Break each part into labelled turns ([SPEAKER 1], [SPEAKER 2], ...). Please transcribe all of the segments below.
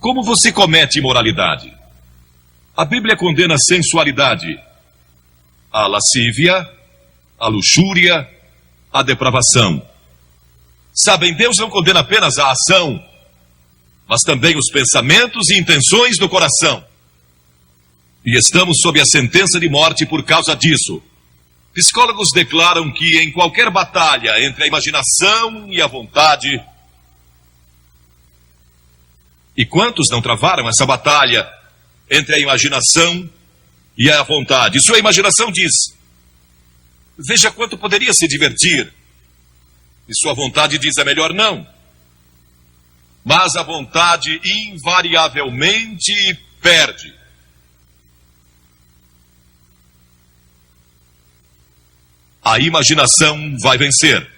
[SPEAKER 1] Como você comete imoralidade? A Bíblia condena a sensualidade, a lascívia, a luxúria, a depravação. Sabem, Deus não condena apenas a ação, mas também os pensamentos e intenções do coração. E estamos sob a sentença de morte por causa disso. Psicólogos declaram que em qualquer batalha entre a imaginação e a vontade... E quantos não travaram essa batalha entre a imaginação e a vontade? Sua imaginação diz: veja quanto poderia se divertir. E sua vontade diz: é melhor não. Mas a vontade invariavelmente perde. A imaginação vai vencer.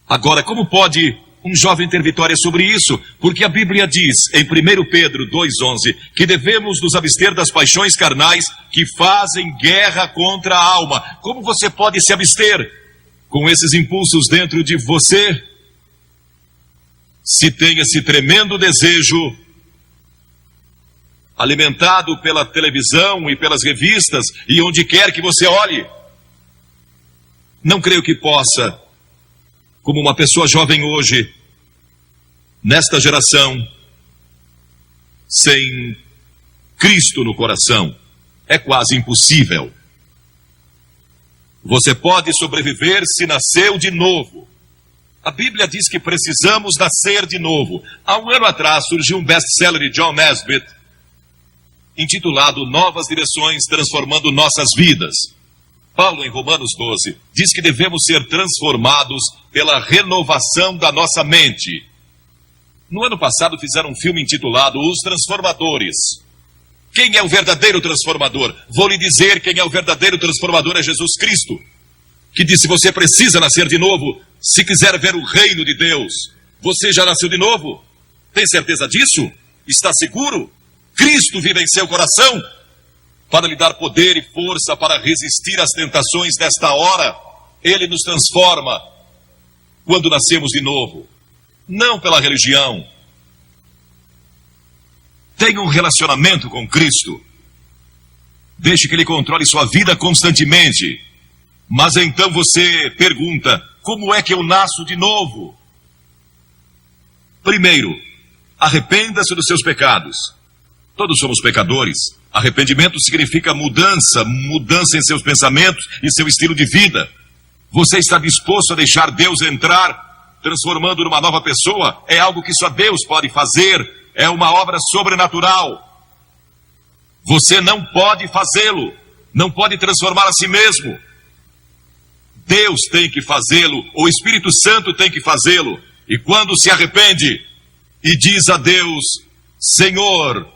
[SPEAKER 1] Agora, como pode um jovem ter vitória sobre isso? Porque a Bíblia diz, em 1 Pedro 2,11, que devemos nos abster das paixões carnais que fazem guerra contra a alma. Como você pode se abster com esses impulsos dentro de você, se tem esse tremendo desejo alimentado pela televisão e pelas revistas e onde quer que você olhe? Não creio que possa, como uma pessoa jovem hoje, nesta geração, sem Cristo no coração. É quase impossível. Você pode sobreviver se nasceu de novo. A Bíblia diz que precisamos nascer de novo. Há um ano atrás surgiu um best-seller de John Nesbitt, intitulado Novas Direções Transformando Nossas Vidas. Paulo, em Romanos 12, diz que devemos ser transformados pela renovação da nossa mente. No ano passado fizeram um filme intitulado Os Transformadores. Quem é o verdadeiro transformador? Vou lhe dizer quem é o verdadeiro transformador: é Jesus Cristo, que disse: você precisa nascer de novo se quiser ver o reino de Deus. Você já nasceu de novo? Tem certeza disso? Está seguro? Cristo vive em seu coração para lhe dar poder e força para resistir às tentações desta hora. Ele nos transforma quando nascemos de novo, não pela religião. Tenha um relacionamento com Cristo. Deixe que Ele controle sua vida constantemente. Mas então você pergunta: como é que eu nasço de novo? Primeiro, arrependa-se dos seus pecados. Todos somos pecadores. Arrependimento significa mudança em seus pensamentos e seu estilo de vida. Você está disposto a deixar Deus entrar, transformando numa nova pessoa? É algo que só Deus pode fazer. É uma obra sobrenatural. Você não pode fazê-lo. Não pode transformar a si mesmo. Deus tem que fazê-lo. O Espírito Santo tem que fazê-lo. E quando se arrepende e diz a Deus: Senhor,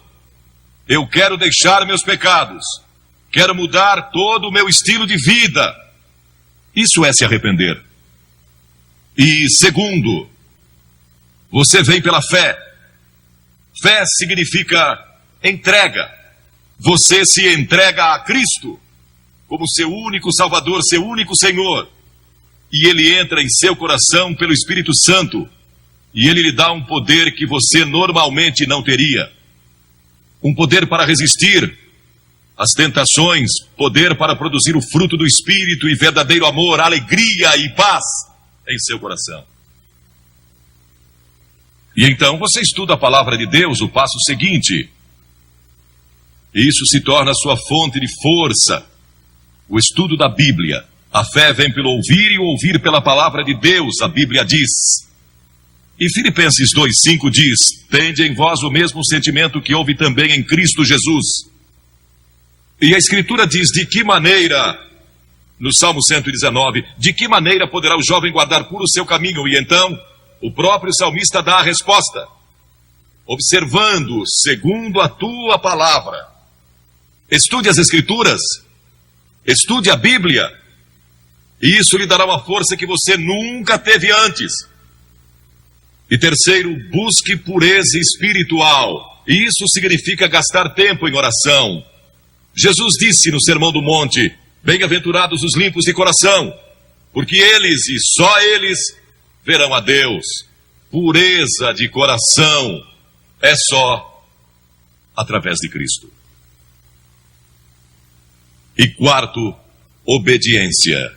[SPEAKER 1] eu quero deixar meus pecados, quero mudar todo o meu estilo de vida. Isso é se arrepender. E segundo, você vem pela fé. Fé significa entrega. Você se entrega a Cristo como seu único Salvador, seu único Senhor. E Ele entra em seu coração pelo Espírito Santo. E Ele lhe dá um poder que você normalmente não teria. Um poder para resistir às tentações, poder para produzir o fruto do Espírito e verdadeiro amor, alegria e paz em seu coração. E então você estuda a palavra de Deus, o passo seguinte. Isso se torna sua fonte de força. O estudo da Bíblia. A fé vem pelo ouvir e o ouvir pela palavra de Deus, a Bíblia diz. E Filipenses 2,5 diz: tende em vós o mesmo sentimento que houve também em Cristo Jesus. E a Escritura diz: de que maneira, no Salmo 119, de que maneira poderá o jovem guardar puro o seu caminho? E então, o próprio salmista dá a resposta: observando segundo a tua palavra. Estude as Escrituras, estude a Bíblia, e isso lhe dará uma força que você nunca teve antes. E terceiro, busque pureza espiritual. E isso significa gastar tempo em oração. Jesus disse no Sermão do Monte: bem-aventurados os limpos de coração, porque eles e só eles verão a Deus. Pureza de coração é só através de Cristo. E quarto, obediência.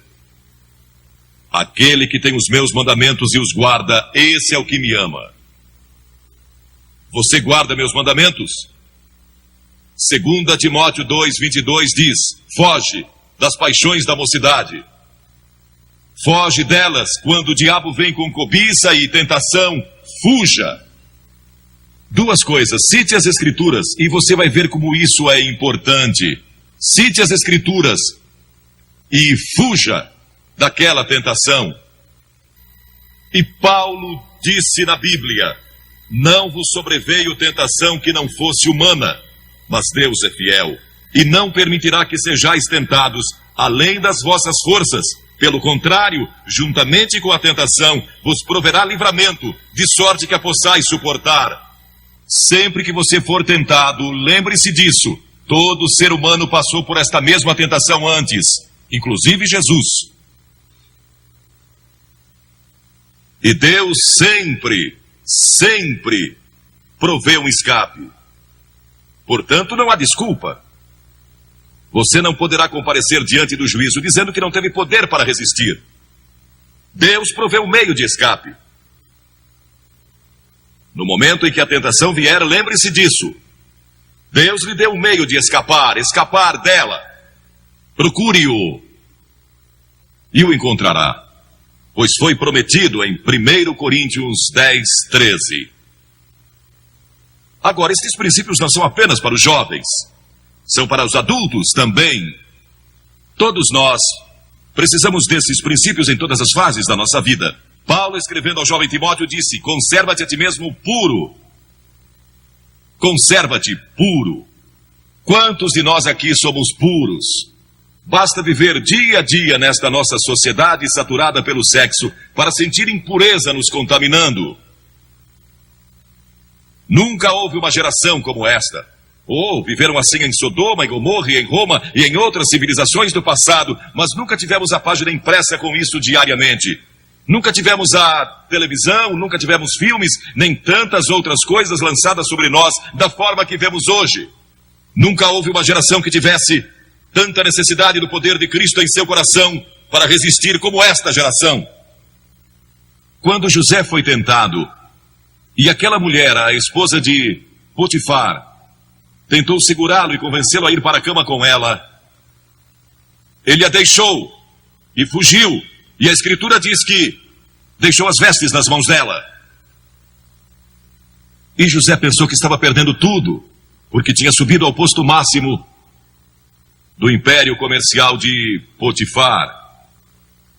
[SPEAKER 1] Aquele que tem os meus mandamentos e os guarda, esse é o que me ama. Você guarda meus mandamentos? 2 Timóteo 2:22 diz: foge das paixões da mocidade. Foge delas quando o diabo vem com cobiça e tentação. Fuja. Duas coisas: cite as Escrituras e você vai ver como isso é importante. Cite as Escrituras e fuja daquela tentação. E Paulo disse na Bíblia: não vos sobreveio tentação que não fosse humana, mas Deus é fiel, e não permitirá que sejais tentados além das vossas forças. Pelo contrário, juntamente com a tentação, vos proverá livramento, de sorte que a possais suportar. Sempre que você for tentado, lembre-se disso. Todo ser humano passou por esta mesma tentação antes, inclusive Jesus. E Deus sempre provê um escape. Portanto, não há desculpa. Você não poderá comparecer diante do juízo dizendo que não teve poder para resistir. Deus provê um meio de escape. No momento em que a tentação vier, lembre-se disso. Deus lhe deu um meio de escapar dela. Procure-o e o encontrará, pois foi prometido em 1 Coríntios 10:13. Agora, estes princípios não são apenas para os jovens, são para os adultos também. Todos nós precisamos desses princípios em todas as fases da nossa vida. Paulo, escrevendo ao jovem Timóteo, disse: conserva-te a ti mesmo puro. Conserva-te puro. Quantos de nós aqui somos puros? Basta viver dia a dia nesta nossa sociedade saturada pelo sexo para sentir impureza nos contaminando. Nunca houve uma geração como esta. Viveram assim em Sodoma, em Gomorra, e em Roma e em outras civilizações do passado, mas nunca tivemos a página impressa com isso diariamente. Nunca tivemos a televisão, nunca tivemos filmes, nem tantas outras coisas lançadas sobre nós da forma que vemos hoje. Nunca houve uma geração que tivesse tanta necessidade do poder de Cristo em seu coração para resistir como esta geração. Quando José foi tentado, e aquela mulher, a esposa de Potifar, tentou segurá-lo e convencê-lo a ir para a cama com ela, ele a deixou e fugiu. E a Escritura diz que deixou as vestes nas mãos dela. E José pensou que estava perdendo tudo, porque tinha subido ao posto máximo do império comercial de Potifar.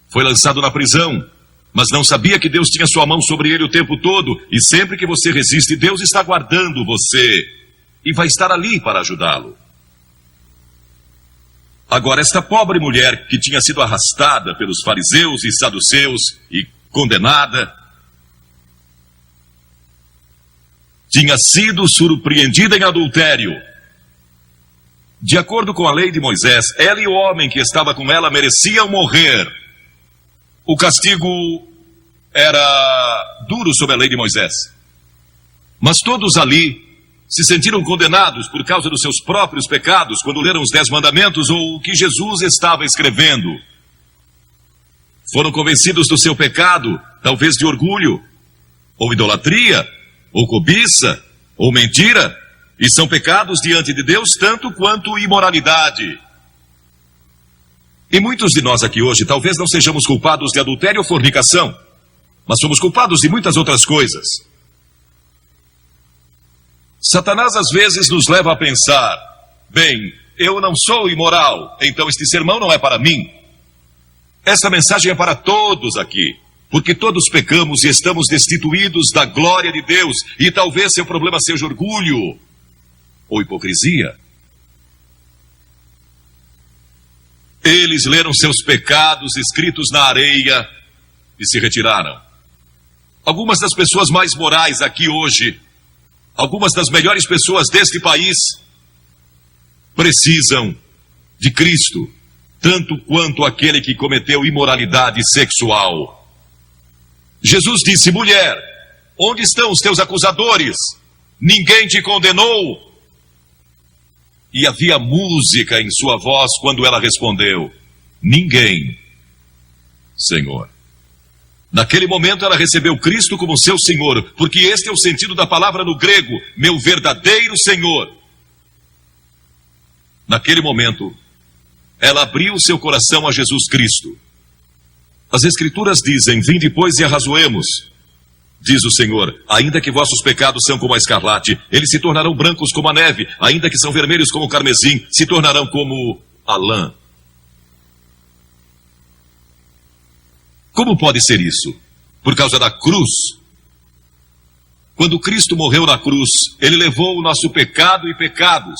[SPEAKER 1] Foi lançado na prisão, mas não sabia que Deus tinha sua mão sobre ele o tempo todo. E sempre que você resiste, Deus está guardando você e vai estar ali para ajudá-lo. Agora, esta pobre mulher que tinha sido arrastada pelos fariseus e saduceus e condenada, tinha sido surpreendida em adultério. De acordo com a lei de Moisés, ela e o homem que estava com ela mereciam morrer. O castigo era duro sob a lei de Moisés. Mas todos ali se sentiram condenados por causa dos seus próprios pecados quando leram os 10 mandamentos ou o que Jesus estava escrevendo. Foram convencidos do seu pecado, talvez de orgulho, ou idolatria, ou cobiça, ou mentira, e são pecados diante de Deus tanto quanto imoralidade. E muitos de nós aqui hoje talvez não sejamos culpados de adultério ou fornicação, mas somos culpados de muitas outras coisas. Satanás às vezes nos leva a pensar: bem, eu não sou imoral, então este sermão não é para mim. Esta mensagem é para todos aqui, porque todos pecamos e estamos destituídos da glória de Deus, e talvez seu problema seja orgulho ou hipocrisia. Eles leram seus pecados escritos na areia e se retiraram. Algumas das pessoas mais morais aqui hoje, algumas das melhores pessoas deste país, precisam de Cristo, tanto quanto aquele que cometeu imoralidade sexual. Jesus disse: mulher, onde estão os teus acusadores? Ninguém te condenou? E havia música em sua voz quando ela respondeu: ninguém, Senhor. Naquele momento ela recebeu Cristo como seu Senhor, porque este é o sentido da palavra no grego, meu verdadeiro Senhor. Naquele momento, ela abriu seu coração a Jesus Cristo. As Escrituras dizem: vinde, pois, e arrazoemos. Diz o Senhor: ainda que vossos pecados são como a escarlate, eles se tornarão brancos como a neve, ainda que são vermelhos como o carmesim, se tornarão como a lã. Como pode ser isso? Por causa da cruz. Quando Cristo morreu na cruz, ele levou o nosso pecado e pecados.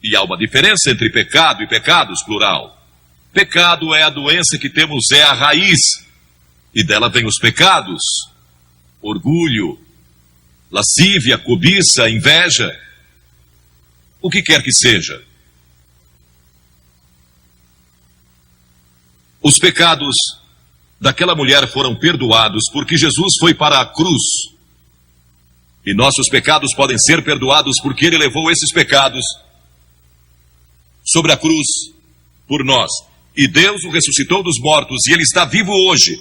[SPEAKER 1] E há uma diferença entre pecado e pecados, plural. Pecado é a doença que temos, é a raiz. E dela vem os pecados: orgulho, lascívia, cobiça, inveja, o que quer que seja. Os pecados daquela mulher foram perdoados porque Jesus foi para a cruz. E nossos pecados podem ser perdoados porque ele levou esses pecados sobre a cruz por nós. E Deus o ressuscitou dos mortos e ele está vivo hoje.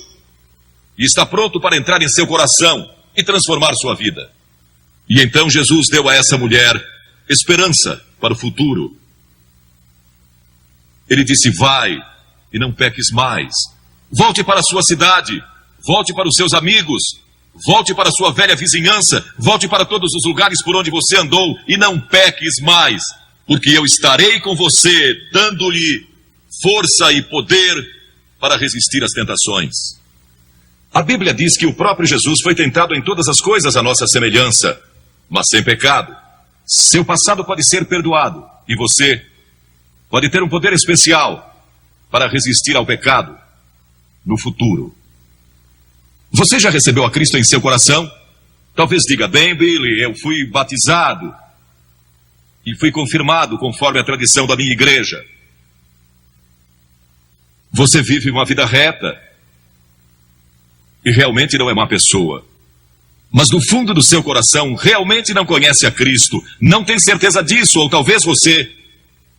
[SPEAKER 1] E está pronto para entrar em seu coração e transformar sua vida. E então Jesus deu a essa mulher esperança para o futuro. Ele disse: vai e não peques mais. Volte para a sua cidade, volte para os seus amigos, volte para a sua velha vizinhança, volte para todos os lugares por onde você andou e não peques mais, porque eu estarei com você, dando-lhe força e poder para resistir às tentações. A Bíblia diz que o próprio Jesus foi tentado em todas as coisas à nossa semelhança, mas sem pecado. Seu passado pode ser perdoado e você pode ter um poder especial para resistir ao pecado no futuro. Você já recebeu a Cristo em seu coração? Talvez diga: bem, Billy, eu fui batizado e fui confirmado conforme a tradição da minha igreja. Você vive uma vida reta e realmente não é má pessoa. Mas no fundo do seu coração realmente não conhece a Cristo, não tem certeza disso, ou talvez você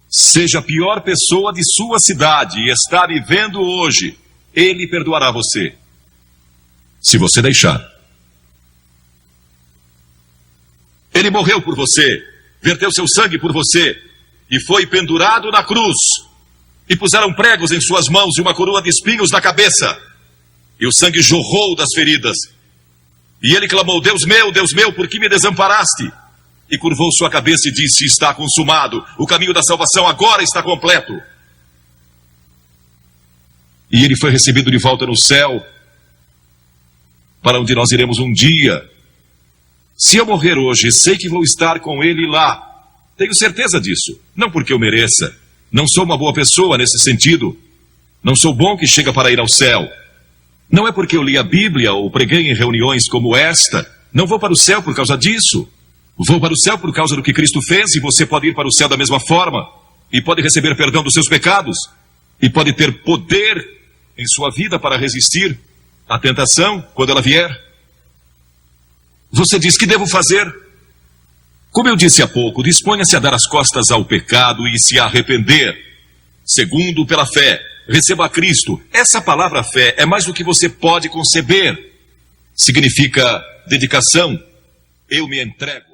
[SPEAKER 1] seja a pior pessoa de sua cidade e está vivendo hoje. Ele perdoará você, se você deixar. Ele morreu por você, verteu seu sangue por você e foi pendurado na cruz. E puseram pregos em suas mãos e uma coroa de espinhos na cabeça. E o sangue jorrou das feridas. E ele clamou: Deus meu, por que me desamparaste? E curvou sua cabeça e disse: está consumado. O caminho da salvação agora está completo. E ele foi recebido de volta no céu, para onde nós iremos um dia. Se eu morrer hoje, sei que vou estar com ele lá. Tenho certeza disso. Não porque eu mereça. Não sou uma boa pessoa nesse sentido. Não sou bom que chega para ir ao céu. Não é porque eu li a Bíblia ou preguei em reuniões como esta. Não vou para o céu por causa disso. Vou para o céu por causa do que Cristo fez, e você pode ir para o céu da mesma forma. E pode receber perdão dos seus pecados. E pode ter poder em sua vida para resistir à tentação quando ela vier. Você diz: que devo fazer? Como eu disse há pouco, disponha-se a dar as costas ao pecado e se arrepender. Segundo, pela fé, receba a Cristo. Essa palavra fé é mais do que você pode conceber. Significa dedicação. Eu me entrego.